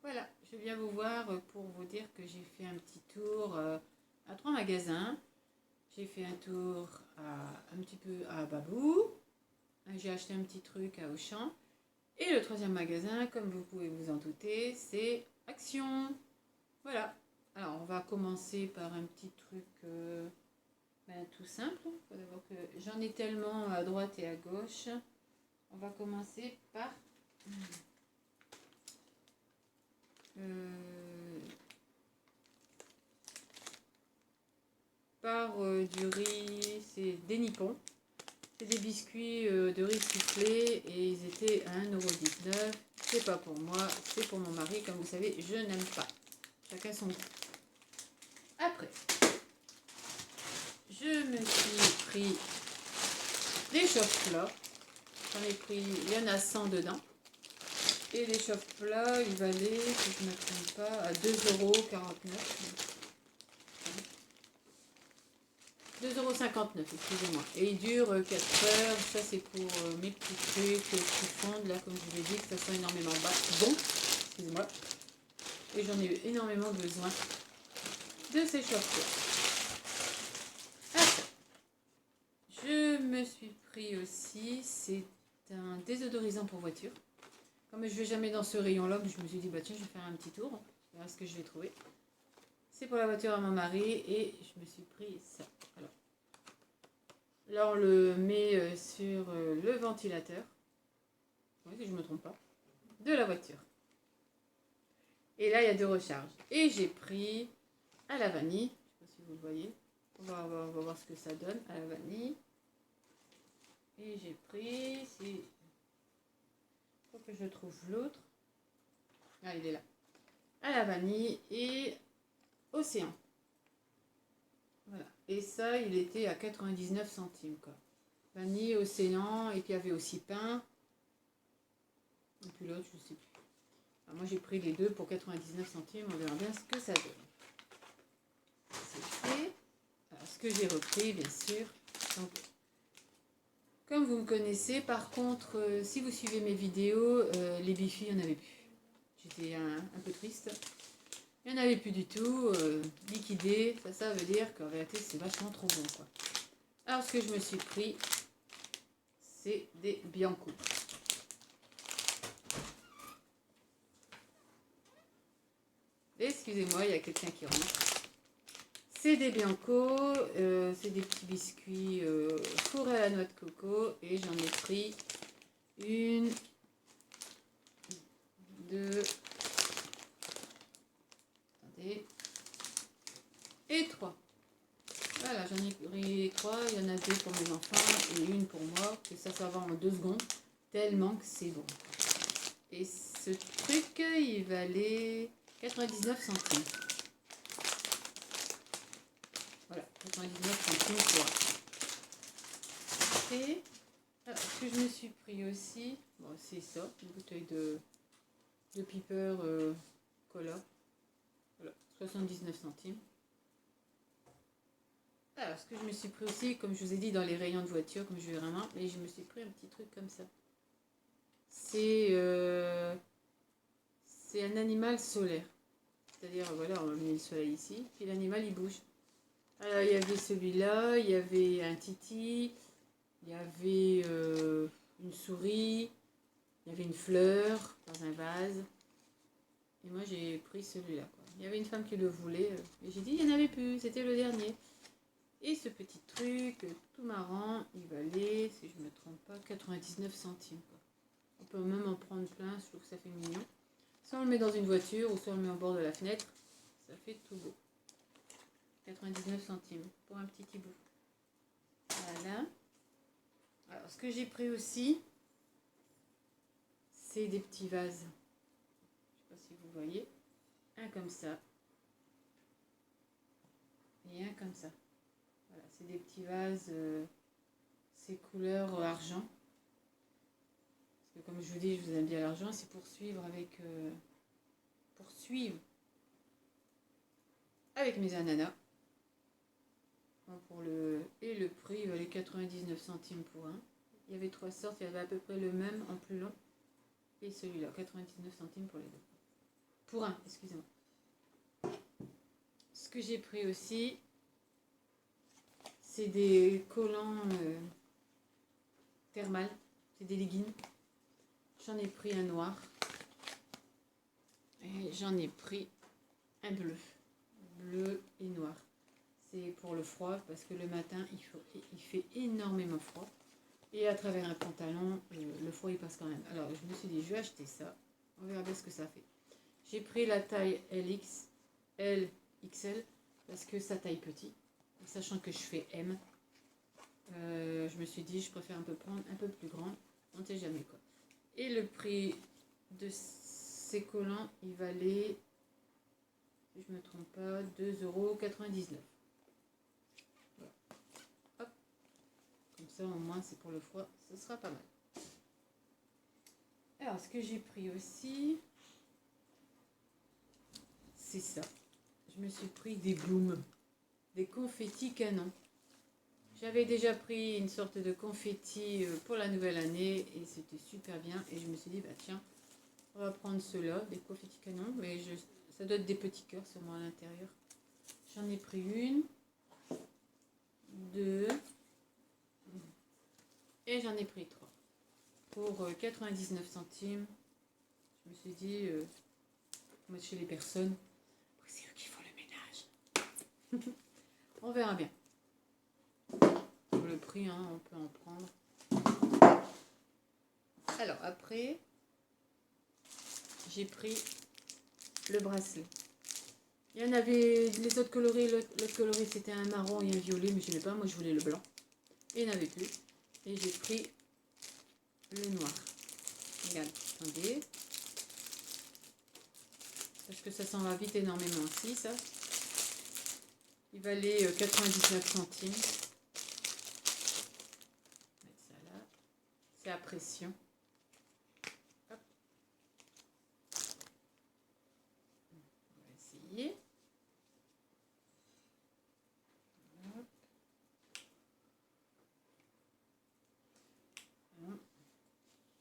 Voilà, je viens vous voir pour vous dire que j'ai fait un petit tour à 3 magasins. J'ai fait un tour un petit peu à Babou. J'ai acheté un petit truc à Auchan. Et le troisième magasin, comme vous pouvez vous en douter, c'est Action. Voilà. Alors, on va commencer par un petit truc tout simple. Faut d'abord que j'en ai tellement à droite et à gauche. On va commencer par du riz, c'est des nippons. C'est des biscuits de riz soufflé et ils étaient à 1,19 €. C'est pas pour moi, c'est pour mon mari. Comme vous savez, je n'aime pas. Chacun son goût. Après, je me suis pris des chauffe-plats. J'en ai pris, il y en a 100 dedans. Et les chauffe-plats, ils valaient, si je ne me trompe pas, à 2,49 €. 2,59 €, excusez-moi. Et il dure 4 heures. Ça, c'est pour mes petits trucs qui fondent, là, comme je vous l'ai dit, que ça sent énormément bon. Excusez-moi. Et j'en ai eu énormément besoin de ces chauffe-plats. Après, je me suis pris aussi, c'est un désodorisant pour voiture. Comme je ne vais jamais dans ce rayon-là, je me suis dit, bah tiens, je vais faire un petit tour. On verra ce que je vais trouver. C'est pour la voiture à mon mari et je me suis pris ça. Alors, là, on le met sur le ventilateur. Oui, si je ne me trompe pas. De la voiture. Et là, il y a 2 recharges. Et j'ai pris à la vanille. Je ne sais pas si vous le voyez. On va voir ce que ça donne à la vanille. Et j'ai pris... Il faut que je trouve l'autre. Ah, il est là. À la vanille et océan. Voilà. Et ça, il était à 99 centimes, quoi. Vanille, océan, et puis il y avait aussi pain. Et puis l'autre, je ne sais plus. Alors moi, j'ai pris les deux pour 99 centimes. On verra bien ce que ça donne. C'est fait. Alors, ce que j'ai repris, bien sûr. Donc, comme vous me connaissez, par contre, si vous suivez mes vidéos, les bifis, il n'y en avait plus. J'étais un peu triste. Il n'y en avait plus du tout. Liquidé, ça veut dire qu'en réalité, c'est vachement trop bon, quoi. Alors, ce que je me suis pris, c'est des Bianco. Excusez-moi, il y a quelqu'un qui rentre. C'est des Bianco, c'est des petits biscuits fourrés à la noix de coco. Et j'en ai pris 1, 2, attendez, et 3. Voilà, j'en ai pris 3, il y en a 2 pour mes enfants et 1 pour moi, que ça va en 2 secondes, tellement que c'est bon. Et ce truc, il valait 99 centimes. Voilà, 99 centimes pour un. Et alors, ce que je me suis pris aussi, bon, c'est ça, une bouteille de Piper Cola. Voilà, 79 centimes. Alors, ce que je me suis pris aussi, comme je vous ai dit, dans les rayons de voiture, comme je vais vraiment, mais je me suis pris un petit truc comme ça. C'est un animal solaire. C'est-à-dire, voilà, on va mettre le soleil ici, puis l'animal, il bouge. Alors, il y avait celui-là, il y avait un titi, il y avait une souris, il y avait une fleur dans un vase. Et moi, j'ai pris celui-là, quoi. Il y avait une femme qui le voulait, et j'ai dit, il n'y en avait plus, c'était le dernier. Et ce petit truc tout marrant, il valait, si je ne me trompe pas, 99 centimes, quoi. On peut même en prendre plein, je trouve que ça fait mignon. Soit on le met dans une voiture, ou soit on le met au bord de la fenêtre, ça fait tout beau. 99 centimes pour un petit hibou. Voilà. Alors, ce que j'ai pris aussi, c'est des petits vases. Je ne sais pas si vous voyez. Un comme ça. Et un comme ça. Voilà, c'est des petits vases, ces couleurs argent. Parce que comme je vous dis, je vous aime bien l'argent, c'est pour suivre avec mes ananas. Bon, et le prix, il valait 99 centimes pour un. Il y avait 3 sortes, il y avait à peu près le même en plus long. Et celui-là, 99 centimes pour les deux. pour un, excusez-moi. Ce que j'ai pris aussi, c'est des collants thermales, c'est des leggings. J'en ai pris un noir et j'en ai pris un bleu et noir. C'est pour le froid parce que le matin il fait énormément froid et à travers un pantalon le froid il passe quand même. Alors je me suis dit je vais acheter ça, on verra bien ce que ça fait. J'ai pris la taille LXL parce que ça taille petit, sachant que je fais M. Je me suis dit je préfère prendre un peu plus grand, on ne sait jamais quoi. Et le prix de ces collants il valait, si je ne me trompe pas, 2,99 €. Voilà. Hop. Comme ça au moins c'est pour le froid, ce sera pas mal. Alors ce que j'ai pris aussi, c'est ça. Je me suis pris des blooms, des confettis canons. J'avais déjà pris une sorte de confetti pour la nouvelle année et c'était super bien. Et je me suis dit, bah tiens, on va prendre ceux-là, des confettis canons. Mais ça doit être des petits cœurs seulement à l'intérieur. J'en ai pris une, deux, et j'en ai pris trois. Pour 99 centimes, je me suis dit, moi chez les personnes, c'est eux qui font le ménage. On verra bien. Pour le prix, hein, on peut en prendre. Alors après, j'ai pris le bracelet. Il y en avait les autres coloris. L'autre coloris c'était un marron et un violet, mais je n'aimais pas. Moi je voulais le blanc. Et il n'y en avait plus. Et j'ai pris le noir. Regarde, attendez. Parce que ça s'en va vite énormément aussi, ça. Il valait 99 centimes. Mettre ça là. C'est à pression. Hop. On va essayer. Hop.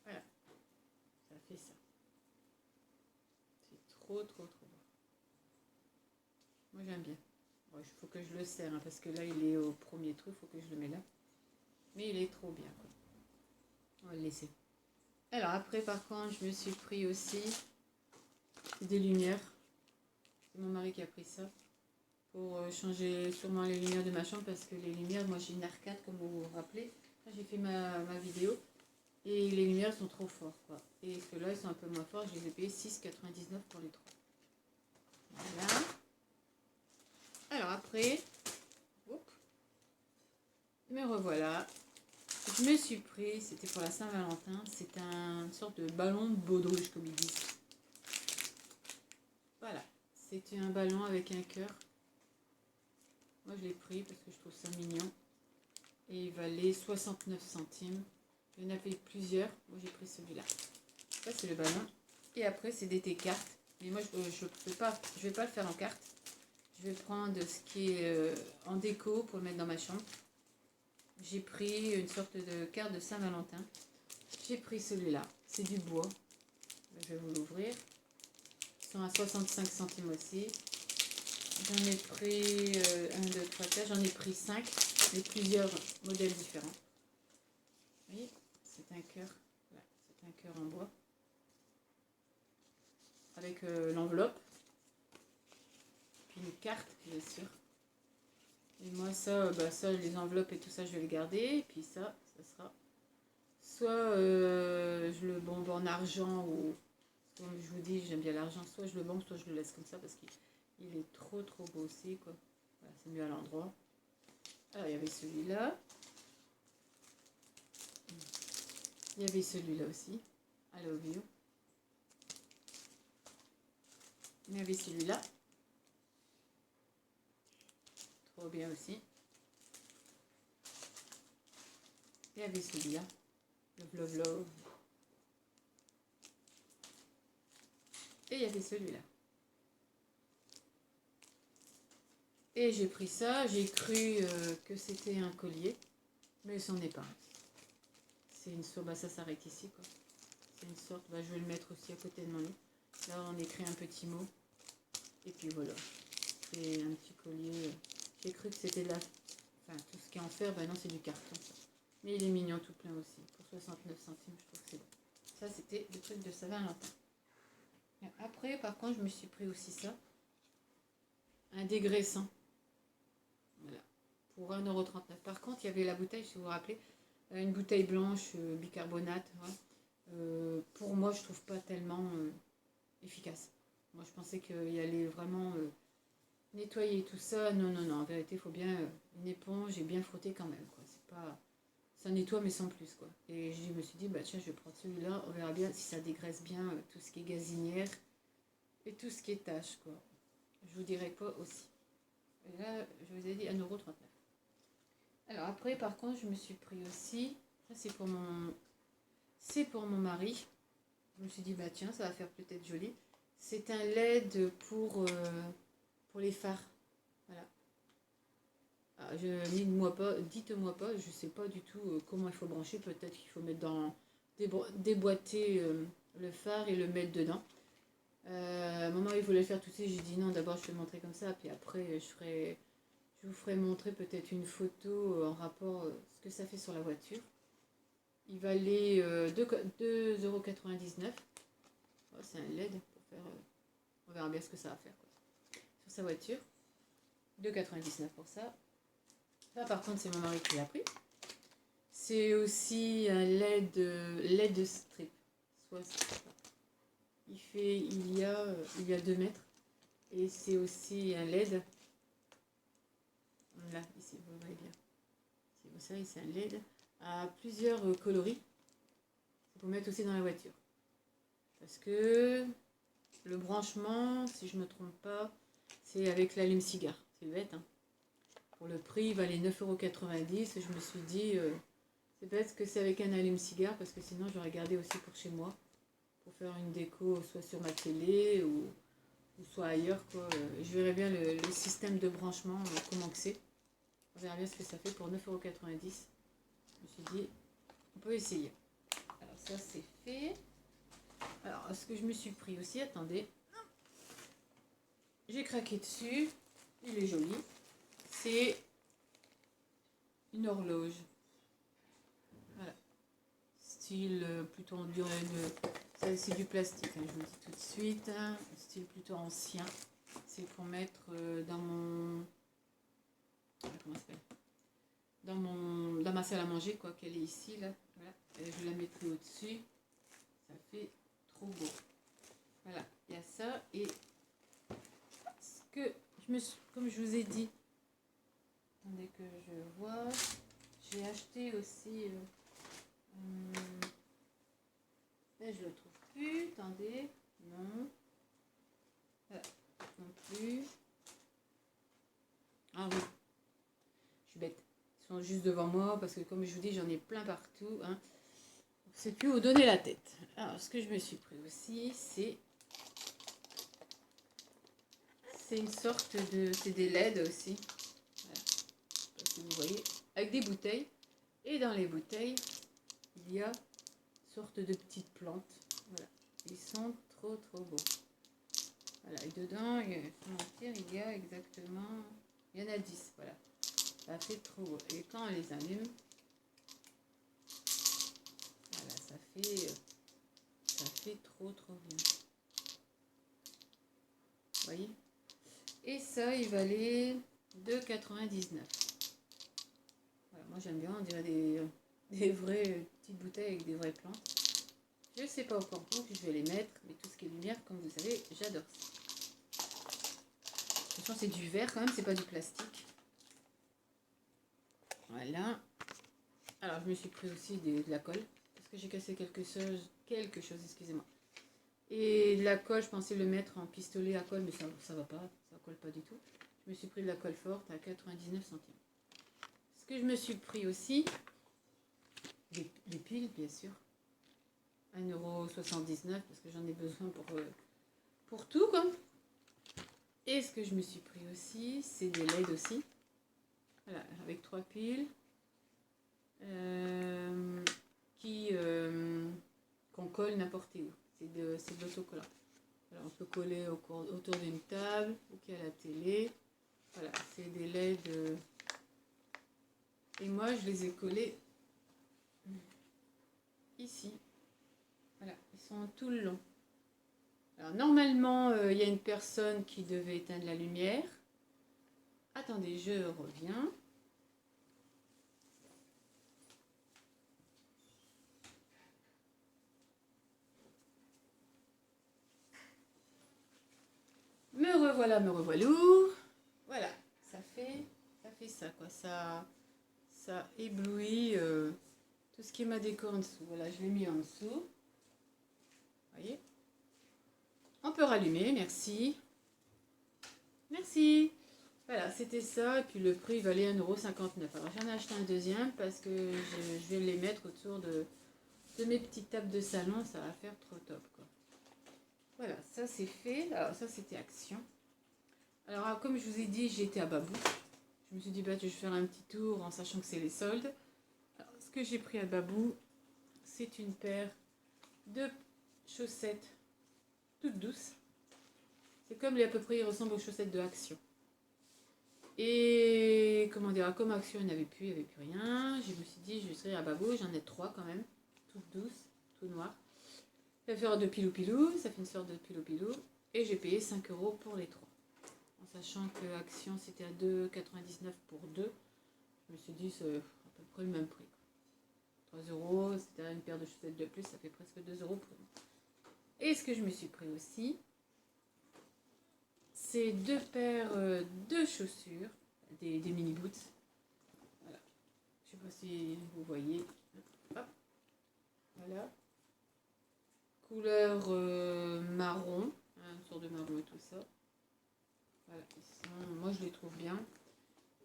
Voilà. Ça fait ça. C'est trop beau. Moi j'aime bien. Il faut que je le serre hein, parce que là il est au premier trou, il faut que je le mette là. Mais il est trop bien quoi. On va le laisser. Alors après par contre je me suis pris aussi des lumières. C'est mon mari qui a pris ça pour changer sûrement les lumières de ma chambre parce que les lumières, moi j'ai une arcade comme vous vous rappelez quand j'ai fait ma vidéo et les lumières sont trop fortes quoi. Et ceux-là ils sont un peu moins forts, je les ai payés 6,99 pour les trois. Voilà. Alors après, me revoilà. Je me suis pris, c'était pour la Saint-Valentin, c'est une sorte de ballon de baudruche comme ils disent. Voilà, c'était un ballon avec un cœur. Moi je l'ai pris parce que je trouve ça mignon. Et il valait 69 centimes. Il y en avait plusieurs, moi j'ai pris celui-là. Ça c'est le ballon. Et après c'est des cartes. Mais moi je vais pas le faire en carte. Je vais prendre ce qui est en déco pour le mettre dans ma chambre. J'ai pris une sorte de carte de Saint-Valentin. J'ai pris celui-là. C'est du bois. Je vais vous l'ouvrir. Ils sont à 65 centimes aussi. J'en ai pris 1, 2, 3, 4. J'en ai pris 5. Mais plusieurs modèles différents. Vous voyez, c'est un cœur. Voilà, c'est un cœur en bois. Avec l'enveloppe. Puis une carte, bien sûr. Et moi, ça, les enveloppes et tout ça, je vais le garder. Et puis ça sera soit je le bombe en argent ou, comme je vous dis, j'aime bien l'argent. Soit je le bombe, soit je le laisse comme ça parce qu'il est trop beau aussi, quoi. Voilà, c'est mieux à l'endroit. Alors, il y avait celui-là. Il y avait celui-là aussi. I love you. Il y avait celui-là. Trop bien aussi. Il y avait celui-là. Love, love, love. Et il y avait celui-là. Et j'ai pris ça. J'ai cru que c'était un collier. Mais ce n'en est pas. C'est une sorte, ça s'arrête ici quoi. C'est une sorte, je vais le mettre aussi à côté de mon lit. Là, on écrit un petit mot. Et puis voilà. C'est un petit collier. J'ai cru que c'était de la... Enfin, tout ce qui est en fer, ben non, c'est du carton. Ça. Mais il est mignon tout plein aussi. Pour 69 centimes, je trouve que c'est bon. Ça, c'était le truc de Saint-Valentin. Après, par contre, je me suis pris aussi ça. Un dégraissant. Voilà. Pour 1,39 €. Par contre, il y avait la bouteille, si vous vous rappelez. Une bouteille blanche, bicarbonate. Ouais. Pour moi, je trouve pas tellement efficace. Moi, je pensais qu'il allait vraiment nettoyer tout ça. Non, non, non. En vérité, il faut bien une éponge et bien frotter quand même. Quoi. C'est pas... Ça nettoie, mais sans plus. Quoi. Et je me suis dit, bah tiens, je vais prendre celui-là. On verra bien si ça dégraisse bien tout ce qui est gazinière et tout ce qui est tache. Quoi. Je vous dirai quoi aussi. Et là, je vous ai dit 1,39 €. Alors après, par contre, je me suis pris aussi. Ça, c'est pour mon mari. Je me suis dit, bah tiens, ça va faire peut-être joli. C'est un LED pour les phares. Voilà. Ah, dites-moi pas, je sais pas du tout comment il faut brancher. Peut-être qu'il faut mettre dans déboîter le phare et le mettre dedans. Maman, il voulait le faire tout de suite. J'ai dit non, d'abord je vais montrer comme ça, puis après je vous ferai montrer peut-être une photo en rapport ce que ça fait sur la voiture. Il valait 2,99 €. Oh, c'est un LED pour faire. On verra bien ce que ça va faire quoi. Sur sa voiture. 2,99 € pour ça. Là par contre c'est mon mari qui l'a pris. C'est aussi un LED strip. Il y a 2 mètres. Et c'est aussi un LED. Là, ici, vous voyez bien. Si vous savez, c'est un LED à plusieurs coloris. C'est pour mettre aussi dans la voiture. Parce que le branchement, si je ne me trompe pas, c'est avec l'allume-cigare. C'est bête, hein. Pour le prix, il valait 9,90 €. Je me suis dit, c'est bête que c'est avec un allume-cigare, parce que sinon, j'aurais gardé aussi pour chez moi. Pour faire une déco, soit sur ma télé, ou soit ailleurs, quoi. Je verrai bien le système de branchement, comment que c'est. On verra bien ce que ça fait pour 9,90 €. Je me suis dit, on peut essayer. Alors ça, c'est fait. Alors, ce que je me suis pris aussi, attendez. J'ai craqué dessus. Il est joli. C'est une horloge. Voilà. Style plutôt en durée de... Ça, c'est du plastique, hein, je vous le dis tout de suite. Hein. Style plutôt ancien. C'est pour mettre dans mon... Comment ça s'appelle ? Dans ma salle à manger, quoi, qu'elle est ici, là. Voilà. Et je la mettrai au-dessus. Ça fait trop beau. Voilà, il y a ça. Et ce que comme je vous ai dit, attendez que je vois, j'ai acheté aussi... là, je le trouve plus. Attendez, non. Voilà, non plus. Ah oui, je suis bête. Ils sont juste devant moi parce que comme je vous dis, j'en ai plein partout. Hein. Je ne sais plus où donner la tête. Alors, ce que je me suis pris aussi, c'est une sorte de... C'est des LED aussi. Voilà. Parce que vous voyez, avec des bouteilles. Et dans les bouteilles, il y a une sorte de petites plantes. Voilà. Ils sont trop trop beaux. Voilà. Et dedans, il y a exactement... Il y en a 10. Voilà. Ça fait trop beau. Et quand on les allume, voilà, ça fait trop trop bien. Vous voyez? Et ça, il valait 2,99 €. Voilà, moi j'aime bien, on dirait des vraies petites bouteilles avec des vraies plantes. Je ne sais pas encore où je vais les mettre, mais tout ce qui est lumière, comme vous savez, j'adore ça. Attention, c'est du verre quand même, c'est pas du plastique. Voilà. Alors, je me suis pris aussi de la colle, parce que j'ai cassé quelque chose, excusez-moi. Et de la colle, je pensais le mettre en pistolet à colle, mais ça va pas, ça colle pas du tout. Je me suis pris de la colle forte à 99 centimes. Ce que je me suis pris aussi, les piles, bien sûr. 1,79 € parce que j'en ai besoin pour tout, quoi. Et ce que je me suis pris aussi, c'est des LED aussi. Voilà, avec 3 piles. Qu'on colle n'importe où. C'est de l'autocollant. Alors, on peut coller autour d'une table ou qu'il y a la télé. Voilà, c'est des LED. Et moi, je les ai collés ici. Voilà, ils sont tout le long. Alors, normalement, il y a une personne qui devait éteindre la lumière. Attendez, je reviens. Me revoilà, me revoilou. Voilà, ça fait ça quoi. Ça éblouit tout ce qui est ma déco en dessous. Voilà, je l'ai mis en dessous. Voyez. On peut rallumer, merci. Merci. Voilà, c'était ça. Et puis le prix valait 1,59 €. Alors j'en ai acheté un deuxième parce que je vais les mettre autour de mes petites tables de salon. Ça va faire trop top quoi. Voilà, ça c'est fait. Alors ça c'était Action. Alors comme je vous ai dit, j'étais à Babou. Je me suis dit, bah, je vais faire un petit tour en sachant que c'est les soldes. Alors, ce que j'ai pris à Babou, c'est une paire de chaussettes toutes douces. C'est comme à peu près, ils ressemblent aux chaussettes de Action. Et comment dire, comme Action, il n'y avait plus rien. Je me suis dit, je serai à Babou, j'en ai 3 quand même, toutes douces, tout noires. Ça fait de pilou-pilou, ça fait une sorte de pilou-pilou. Et j'ai payé 5 € pour les 3. En sachant que Action c'était à 2,99 € pour 2. Je me suis dit c'est à peu près le même prix. 3 €, c'était une paire de chaussettes de plus, ça fait presque 2 € pour une. Et ce que je me suis pris aussi, c'est 2 paires de chaussures, des mini boots. Voilà. Je sais pas si vous voyez. Hop. Voilà. Couleur marron, une sorte de marron et tout ça. Voilà, moi je les trouve bien.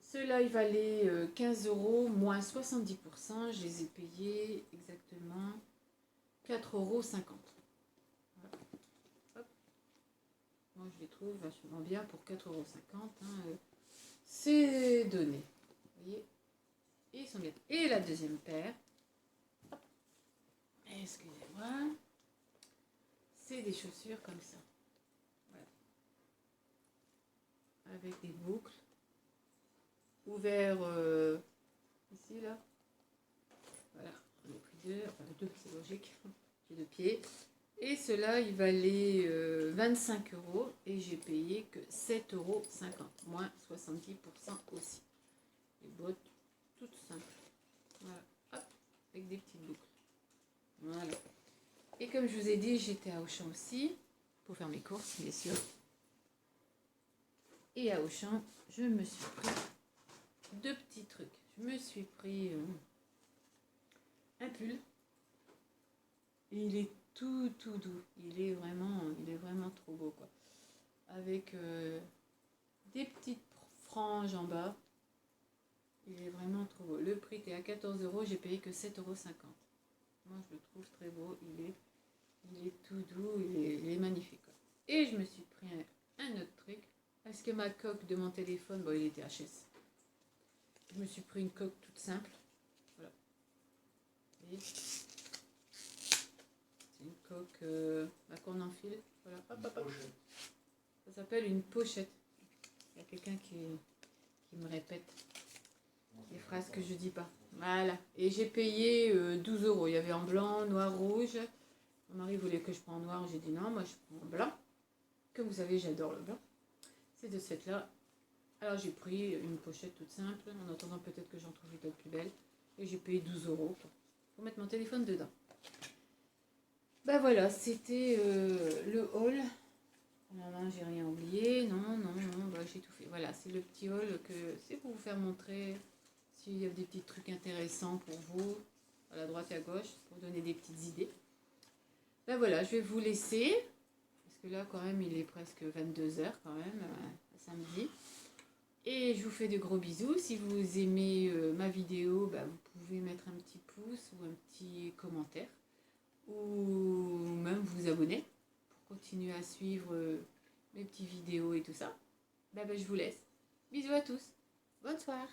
Ceux-là, ils valaient 15 € moins 70%. Je les ai payés exactement 4,50 €. Voilà. Hop. Moi je les trouve vachement bien pour 4,50 €. C'est donné. Vous voyez. Et ils sont bien. Et la deuxième paire. Hop. Excusez-moi. C'est des chaussures comme ça. Avec des boucles ouverts ici là. Voilà, j'en ai pris 2, enfin 2 c'est logique, j'ai 2 pieds. Et ceux-là il valait 25 € et j'ai payé que 7,50 €, moins 70% aussi. Les bottes toutes simples. Voilà, hop, avec des petites boucles. Voilà. Et comme je vous ai dit, j'étais à Auchan aussi, pour faire mes courses bien sûr. Et à Auchan, je me suis pris 2 petits trucs. Je me suis pris un pull. Et il est tout doux. Il est vraiment trop beau quoi. Avec des petites franges en bas. Il est vraiment trop beau. Le prix était à 14 €, j'ai payé que 7,50 €. Moi je le trouve très beau. Il est tout doux, il est magnifique quoi. Et je me suis pris un autre truc. Parce que ma coque de mon téléphone, bon, il était HS. Je me suis pris une coque toute simple. Voilà. Et c'est une coque qu'on enfile. Voilà. Hop, hop, hop. Ça s'appelle une pochette. Il y a quelqu'un qui me répète les phrases que je dis pas. Voilà. Et j'ai payé 12 €. Il y avait en blanc, noir, rouge. Mon mari voulait que je prenne en noir. J'ai dit non, moi je prends en blanc. Comme vous savez, j'adore le blanc. C'est de cette là. Alors j'ai pris une pochette toute simple, en attendant peut-être que j'en trouve une autre plus belle. Et j'ai payé 12 € pour mettre mon téléphone dedans. Ben voilà, c'était le haul. Non, j'ai rien oublié. Non, bah, j'ai tout fait. Voilà, c'est le petit haul que c'est pour vous faire montrer s'il y a des petits trucs intéressants pour vous, à la droite et à gauche, pour donner des petites idées. Ben voilà, je vais vous laisser. Parce que là, quand même, il est presque 22 h quand même, samedi. Et je vous fais de gros bisous. Si vous aimez ma vidéo, bah, vous pouvez mettre un petit pouce ou un petit commentaire. Ou même vous abonner pour continuer à suivre mes petites vidéos et tout ça. Bah, je vous laisse. Bisous à tous. Bonne soirée.